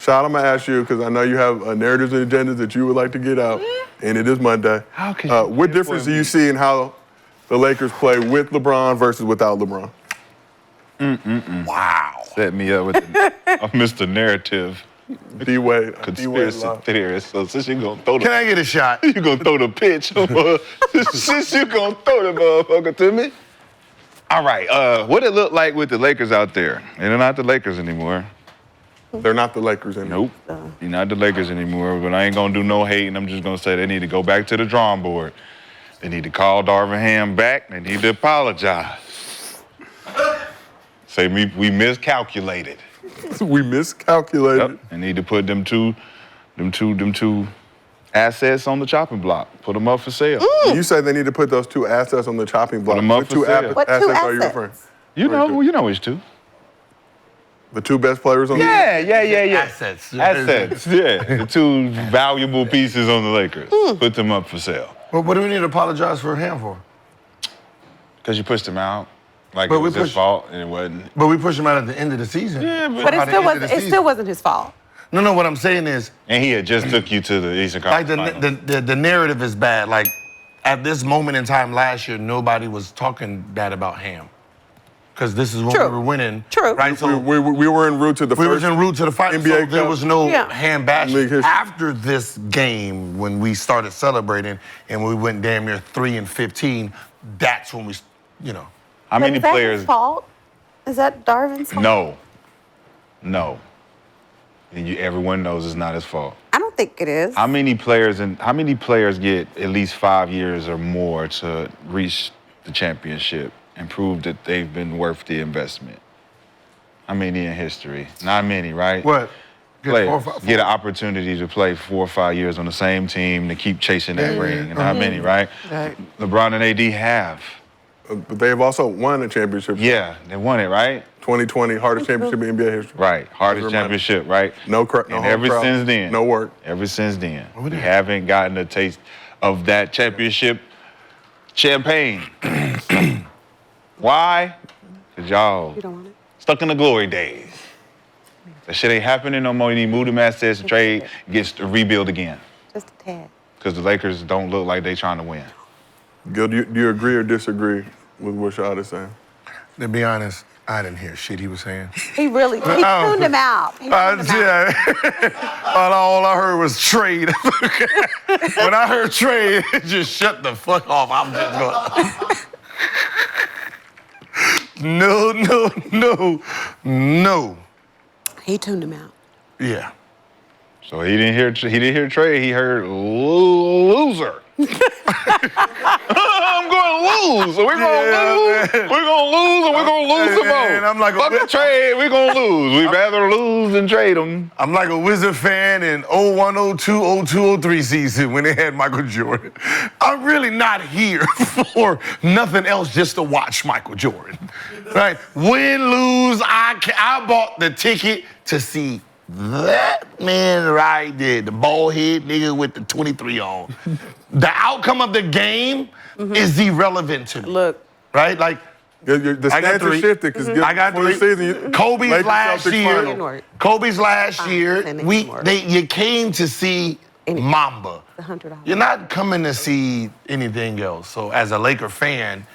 Rashad, I'm going to ask you, because I know you have narratives and agendas that you would like to get out, and it is Monday. How can you what difference do you see in how the Lakers play with LeBron versus without LeBron? Wow. Set me up with Mr. Narrative. D-Wade. Conspiracy theorist. So since you're going to throw Can I get a shot? You're going to throw the pitch. Since you're going to throw the motherfucker to me. All right. What it look like with the Lakers out there? And they're not the Lakers anymore. They're not the Lakers anymore. Nope. You're not the Lakers anymore. But I ain't going to do no hating. I'm just going to say they need to go back to the drawing board. They need to call Darvin Ham back. They need to apologize. Say we miscalculated. We miscalculated. Yep. They need to put them two assets on the chopping block. Put them up for sale. You say they need to put those two assets on the chopping block. Put them up for sale. What two assets are you assets? referring? You know which two. The two best players on the Yeah. Assets. Assets, yeah. The two valuable pieces on the Lakers. Put them up for sale. Well, what do we need to apologize for him for? Because you pushed him out. Like But it we was his pushed- fault and it wasn't. But we pushed him out at the end of the season. Yeah, But it still wasn't his fault. No, what I'm saying is, And he had just took you to the Eastern like Conference Finals. the narrative is bad. Like at this moment in time last year, nobody was talking bad about Ham. Because this is when True. we were winning. True. Right? So we were en route to the we first was en route to the final. NBA So there Cup. was no Yeah. Ham bashing. League history. After this game, when we started celebrating and we went damn near 3-15, that's when we, How many Is that players? his fault? Is that Darvin's fault? No. And everyone knows it's not his fault. I don't think it is. How many players get at least 5 years or more to reach the championship and prove that they've been worth the investment? How many in history? Not many, right? What? Players get an opportunity to play 4 or 5 years on the same team to keep chasing that ring. And how many, right? Right. LeBron and AD have. But they've also won a championship. Yeah, they won it, right? 2020, hardest championship in NBA history. Right, hardest Reminder. championship, right? No And ever home crowd, since then. no work. Ever since then. We did. haven't gotten a taste of that championship champagne. Why? Because y'all You don't want it? stuck in the glory days. That shit ain't happening no more. You need to move them assets, trade, gets to rebuild again. Just a tad. Because the Lakers don't look like they trying to win. Gil, do you agree or disagree with what Rashad is saying? To be honest, I didn't hear shit he was saying. He tuned him out. He tuned him out. Yeah. all I heard was trade. When I heard trade, just shut the fuck off. I'm just going. No. He tuned him out. Yeah. So he didn't hear trade, he heard loser. I'm going to lose. So we're going to lose. Man. We're going to lose and we're going to lose some more. Man, I'm like Fuck the trade, we're going to lose. We'd rather lose than trade them. I'm like a Wizard fan in 01, 02, 02, 03 season when they had Michael Jordan. I'm really not here for nothing else just to watch Michael Jordan. Right? Win, lose, I bought the ticket to see that man right there, the bald head nigga with the 23 on. The outcome of the game is irrelevant to me. Look. Right? Like, The I got stance has three. shifted because I got for the three. season, Kobe's Lakers last Celtics year. final. Kobe's last year. Say make it work. You came to see Mamba. $100. You're not coming to see anything else. So as a Laker fan,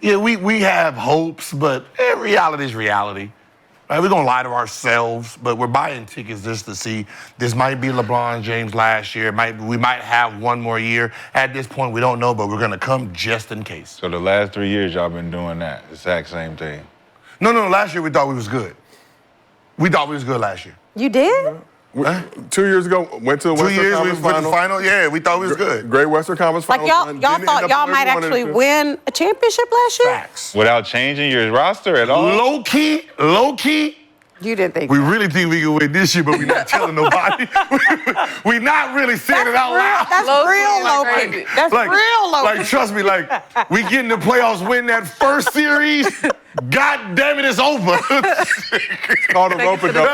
we have hopes, but reality is reality. Right? We're gonna lie to ourselves, but we're buying tickets just to see. This might be LeBron James last year. We might have one more year. At this point, we don't know, but we're gonna come just in case. So the last 3 years y'all been doing that, exact same thing. No, last year we thought we was good. We thought we was good last year. You did? 2 years ago, went to the 2 Western years we Conference went to the final. final. Yeah, we thought we was good. Great Western Conference Like final. y'all thought y'all might actually win a championship last year? Facts. Without changing your roster at all? Low key. You didn't think We so. really think we can win this year, but we're not telling nobody. We're not really saying it out loud. That's real low-key. That's real low-key. Like, trust me, like, we get in the playoffs, win that first series, God damn it, it's over. Called a rope-a-dope.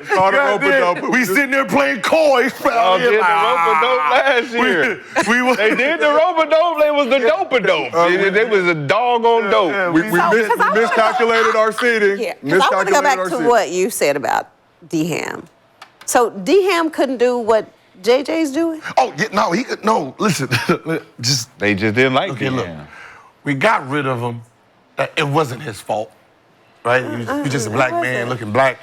Called a rope-a-dope. We sitting there playing coy. Y'all did the rope-a-dope last year. They did the rope-a-dope, they was the dope-a-dope. They was a doggone dope. We So, 'cause I wanna miscalculated our seating. Yeah, because I want to go back to what you said about D-Ham. So D-Ham couldn't do what JJ's doing? Oh, yeah, no, he could. No, listen. They just didn't like Okay, look. him. We got rid of him. It wasn't his fault, right? He was just a black man looking black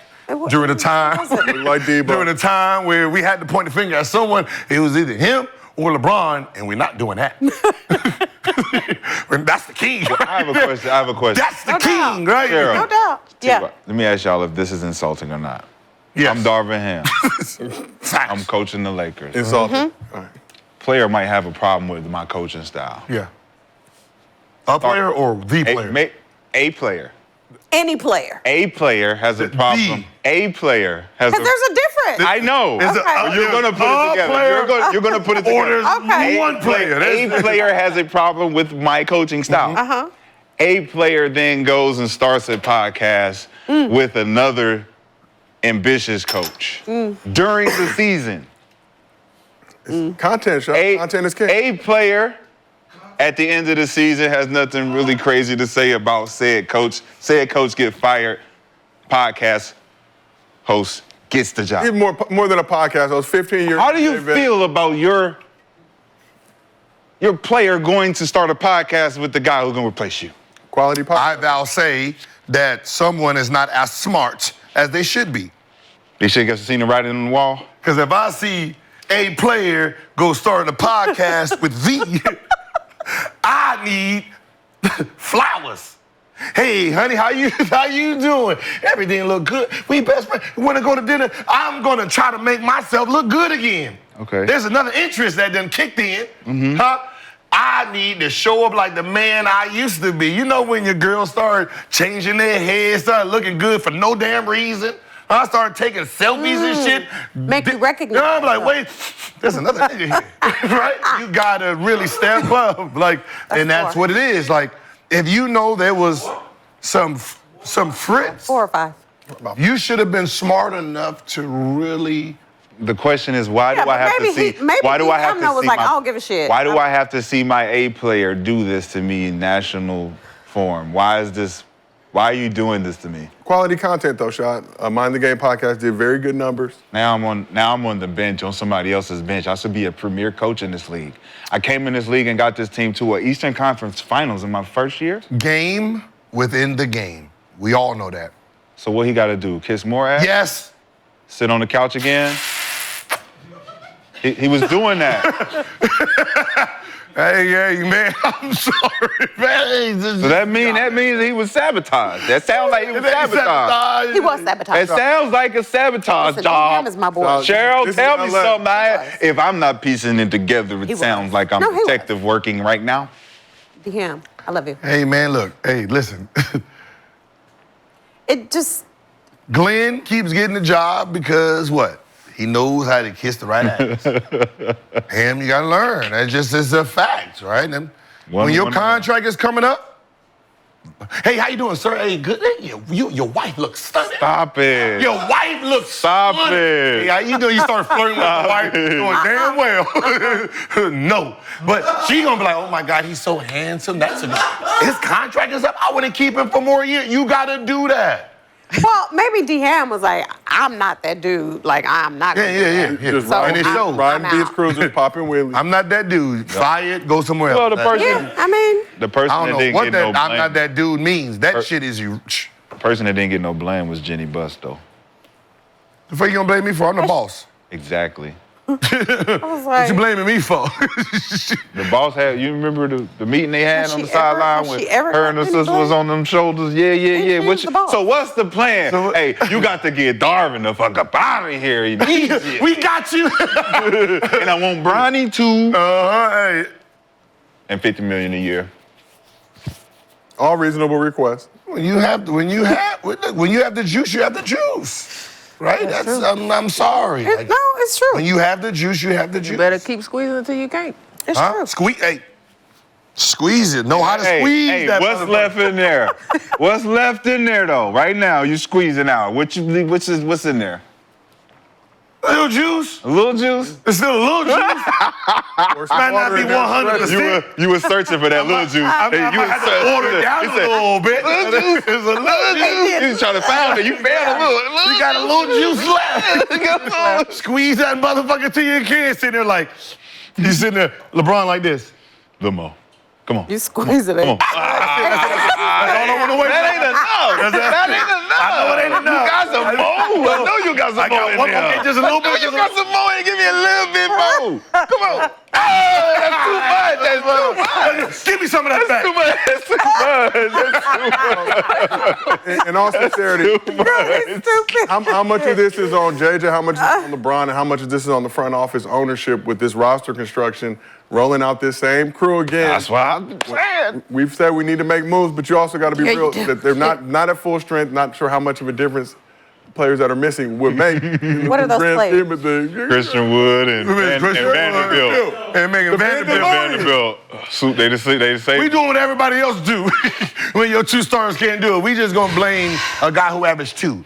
during the time. Like Debo. During the time where we had to point the finger at someone, it was either him or LeBron, and we're not doing that. That's the king. I have a question. That's the king, right? Sarah, No doubt. Yeah. Let me ask y'all if this is insulting or not. Yes. I'm Darvin Ham. I'm coaching the Lakers. Insulting. Mm-hmm. All right. Player might have a problem with my coaching style. Yeah. A player or the player? A player. Any player. A player has a problem. A player has Because there's a difference. I know. Okay. You're going to put it together. You're going to put it Or together. there's Okay. one player. A player has a problem with my coaching style. Uh-huh. A player then goes and starts a podcast with another ambitious coach during the season. Content, Sean. Content is king. A player at the end of the season has nothing really crazy to say about said coach. Said coach get fired. Podcast host gets the job. He's more than a podcast. I was 15 years. How do you feel about your player going to start a podcast with the guy who's going to replace you? Quality podcast. I'll say that someone is not as smart as they should be. They should have seen the writing on the wall. Because if I see a player go start a podcast with I need flowers. Hey, honey, how you doing? Everything look good. We best friends. Want to go to dinner? I'm gonna try to make myself look good again. Okay. There's another interest that done kicked in. Huh? I need to show up like the man I used to be. You know when your girls start changing their hair, start looking good for no damn reason. I started taking selfies and shit. Make you recognize. You know, I'm like, wait, there's another nigga here, right? You gotta really step up, like, and that's what it is. Like, if you know there was some fritz, 4 or 5. you should have been smart enough to really. The question is, why do Yeah, I have but to see? maybe Why do I have to was see? like, I don't give a shit. Why do I have to see my A player do this to me in national form? Why are you doing this to me? Quality content, though, Shot. Mind the Game podcast did very good numbers. Now I'm on the bench, on somebody else's bench. I should be a premier coach in this league. I came in this league and got this team to an Eastern Conference Finals in my first year. Game within the game. We all know that. So what he got to do? Kiss more ass? Yes. Sit on the couch again? He was doing that. Hey, man, I'm sorry, man. So that means he was sabotaged. That sounds like he was sabotaged. He was sabotaged. It sounds like a sabotage Listen, job. D-Ham is my boy. Cheryl, This is tell me LA. something. If I'm not piecing it together, it He was. sounds like I'm No, he was. detective working right now. D-Ham, I love you. Hey, man, look. Hey, listen. It just, Glenn keeps getting the job because what? He knows how to kiss the right ass. Him, you gotta learn. That just is a fact, right? And when your contract is coming up, hey, how you doing, sir? Hey, good. Hey, your wife looks stunning. Stop it. Your wife looks Stop stunning. it. Hey, how you doing? You start flirting with your wife, doing damn well. No, but she gonna be like, oh my God, he's so handsome. His contract is up. I wouldn't keep him for more years. You gotta do that. well, maybe D-Ham was like, I'm not that dude. Like, I'm not gonna do that. Just So and it I'm- shows. riding I'm beach out. cruisers, popping wheelies. I'm not that dude. Fired, go somewhere else. Well, the person, Yeah, I mean, the person I that don't know didn't what get that no blame. I'm not that dude means. That shit is you. The person that didn't get no blame was Jenny Busto. The fuck you gonna blame me for? I'm the boss. Exactly. I was What like, you blaming me for? The boss had, you remember the meeting they had Has on the she ever- sideline has with she ever her and her got any sister was blame? on them shoulders? Yeah. she was the boss. So what's the plan? Hey, you got to get Darvin the fuck up out of here immediately. we got you. And I want Bronny too. Hey. And $50 million a year. All reasonable requests. When you have the juice, you have the juice. Right? I'm sorry. Like, no, it's true. when you have the juice, you have the juice. You better keep squeezing until you can't. It's true. Squeeze it. Know how to squeeze Hey, that. what's motherfucker. left in there? What's left in there though? Right now, you squeezing out. What's in there? Little juice. A little juice? It's still a little juice. Might not be 100%. You were searching for that little juice. I might have to order it down a little bit. Little juice. It's a little juice. You was trying to find it. You found a little. You got a little juice left. Squeeze that motherfucker till you can't. Sitting there like, you sitting there, LeBron like this. Limo. Come on. You squeeze it Come on. in. That's all I want to wait for. That ain't enough. That ain't enough. I know it ain't enough. You got some more. I know you got some more in there. Okay, just a little bit. You got some more and give me a little bit more. Come on. Oh, that's too much. That's too much. Give me some of that back. Too much. That's too much. In all sincerity, how much of this is on JJ, how much is on LeBron, and how much of this is on the front office ownership with this roster construction, rolling out this same crew again? That's why I'm saying. We've said we need to make moves, but you also got to be Yeah, real you do. that they're not at full strength. Not sure how much of a difference players that are missing would make. What are those players? Christian Wood and Vanderbilt. And Megan Vanderbilt. They say We doing what everybody else do when your two stars can't do it. We just gonna blame a guy who averaged 2.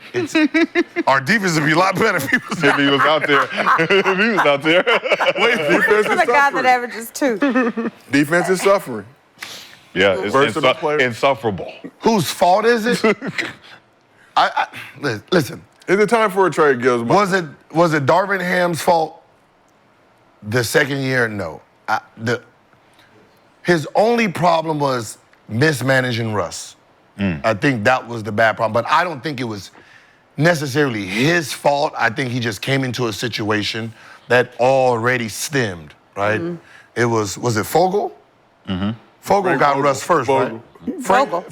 Our defense would be a lot better if he was if he was out there. If he was out there. Defense The is guy that suffering. averages 2. Defense is suffering. Yeah, it's Versatile player. insufferable. Whose fault is it? Listen. Is it time for a trade, Gills? Was it Darvin Ham's fault? The second year, no. His only problem was mismanaging Russ. I think that was the bad problem. But I don't think it was necessarily his fault. I think he just came into a situation that already stemmed, right? It was it Fogel? Fogel got Russ first, Vogel. right?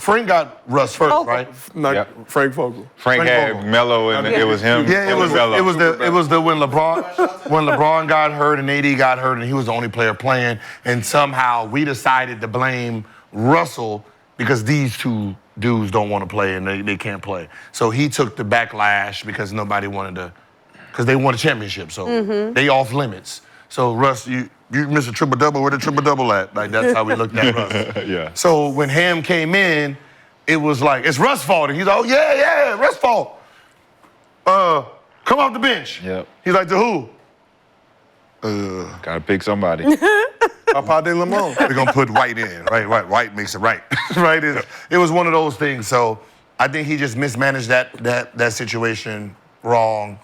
Frank got Russ first, Vogel. right? Not Frank Vogel. Frank had Vogel. Melo and it was him. Yeah, it was Melo. when LeBron got hurt and AD got hurt and he was the only player playing, and somehow we decided to blame Russell because these two dudes don't want to play and they can't play. So he took the backlash because nobody wanted to, because they won a championship, so they off limits. So Russ, you missed a triple-double, where the triple-double at? Like, that's how we looked at Russ. Yeah. So when Ham came in, it was like, it's Russ' fault. And he's like, oh, yeah, Russ' fault. Come off the bench. Yep. He's like, to who? Gotta pick somebody. Papa de Limon. We're going to put White in, right? White makes it right. Right? It was one of those things. So I think he just mismanaged that situation wrong.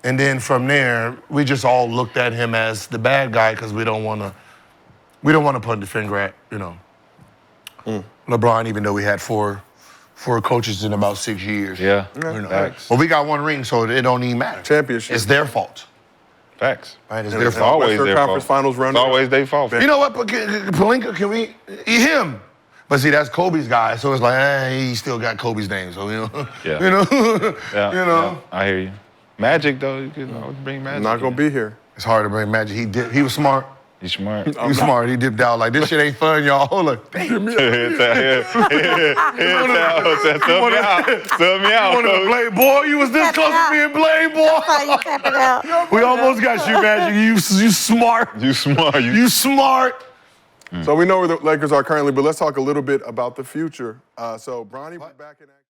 And then from there, we just all looked at him as the bad guy because we don't want to point the finger at, LeBron, even though we had four coaches in about 6 years. Yeah. Facts. Well, we got one ring, so it don't even matter. Championship. It's their fault. Facts. Right? It's And their it's fault. Always Western their Conference fault. Finals run. It's always their fault. You know what? Pelinka, can we eat him? But see, that's Kobe's guy, so it's like, he still got Kobe's name, so Yeah. Yeah. I hear you. Magic though, you can always bring Magic. Not gonna be here. It's hard to bring Magic. He was smart. He's smart. He was smart. He dipped out like, this shit ain't fun, y'all. Hold on. Sub me out. You wanted to play, boy? You was this Tap it close to out. being played, boy. That's how you tap it out. We almost got you, Magic. You smart. You smart. You smart. So we know where the Lakers are currently, but let's talk a little bit about the future. So Bronny, we're back in action.